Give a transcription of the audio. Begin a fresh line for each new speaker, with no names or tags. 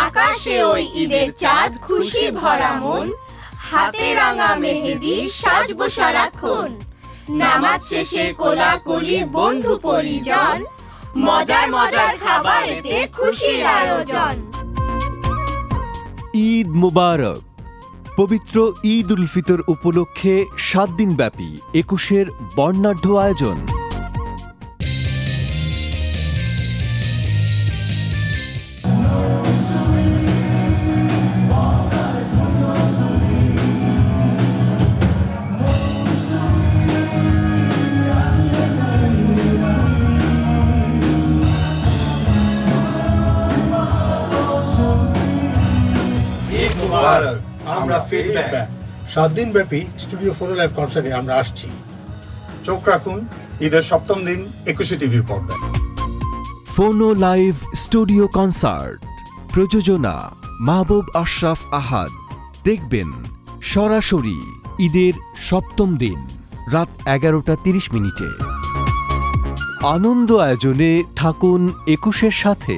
আকাশে ওই ঈদের চাঁদ, খুশি ভরা মন, হাতে রাঙা মেহেদি, সাজবো সারাক্ষণ। নামাজ শেষে কোলাকুলি বন্ধু পরিজন, মজার মজার খাবারেতে খুশির আয়োজন।
ঈদ মুবারক। পবিত্র ঈদ উল ফিতর উপলক্ষে 7 দিন ব্যাপী 21-এর বর্ণাঢ্য আয়োজন।
আমরা ফিডব্যাক
7 দিন ব্যাপী স্টুডিও 4 লাইভ কনসার্টে আমরা আসছি।
চোখ রাখুন ঈদের 7ম দিন 21 টিভির পর্দায়।
ফোনো লাইভ স্টুডিও কনসার্ট, প্রযোজনা মাহবুব আশরাফ আহাদ। দেখবেন সরাসরি ঈদের 7ম দিন রাত 11:30 মিনিটে। আনন্দ আয়োজনে থাকুন 21-এর সাথে।